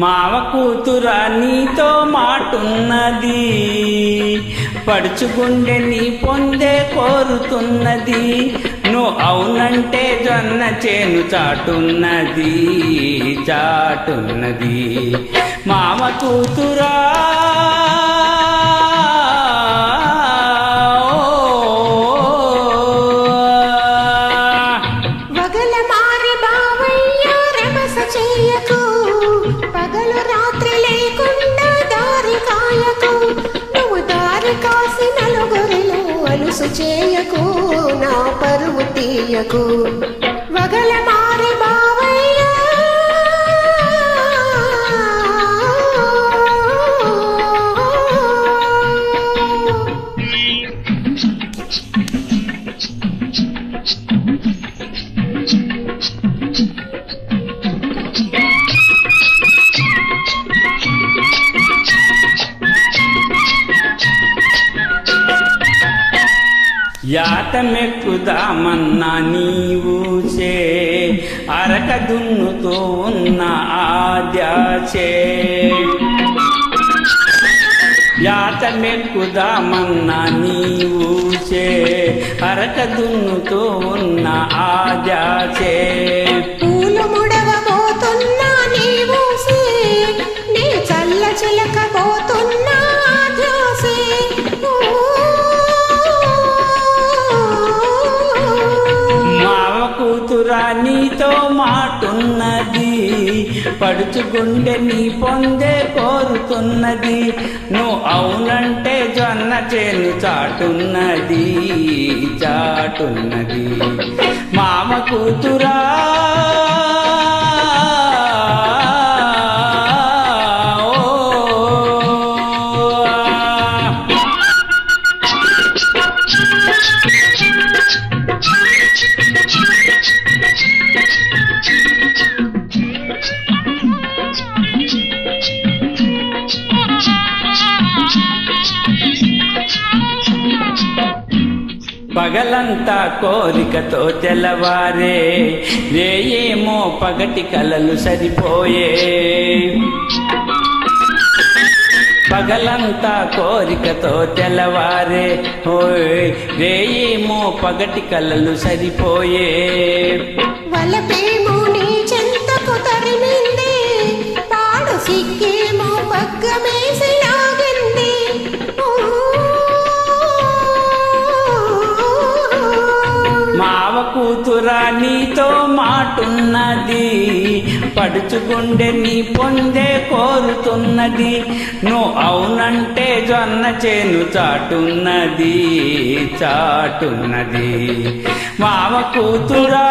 మావ కూతురా నీతో మాటున్నది, పడుచుగుండె నీ పొందే కోరుతున్నది. నువ్వు అవునంటే జొన్న చేను చాటున్నది చాటున్నది. మావ కూతురా చేయకు నా పరువు తీయకు వగల మారి బావయ్య. యాతమెక్కుదామన్నా నీవు చే అరక దున్నుతో ఉన్న ఆద్యాచే. యాతమెక్కుదామన్నా నీవు చే అరక దున్నుతో ఉన్న ఆద్యాచే. పూలు ముడవబోతున్నా నీవు సే నీ చల్ల చిలకబోతున్నా ఆద్యాసే. నీతో మాటున్నది, పడుచుగుండె నీ పొందే కోరుతున్నది. నువ్వు అవునంటే జొన్న చేను చాటున్నది చాటున్నది. మామ కూతురా పగలంతా కోరికతో తెల్లవారే, రేయేమో పగటి కలలు సరిపోయే. పగలంతా కోరికతో తెల్లవారే, ఓయ్ రేయేమో పగటి కలలు సరిపోయే. వలపేమో నీ చెంతకు తరిమింది, పాడు సిక్కేమో పగ్గమేసి లాగింది. మావ కూతురా నీతో మాటున్నది, పడుచుగుండె నీ పొందే కోరుతున్నది. నువ్వు అవునంటే జొన్న చేను చాటున్నది చాటున్నది. మావ కూతురా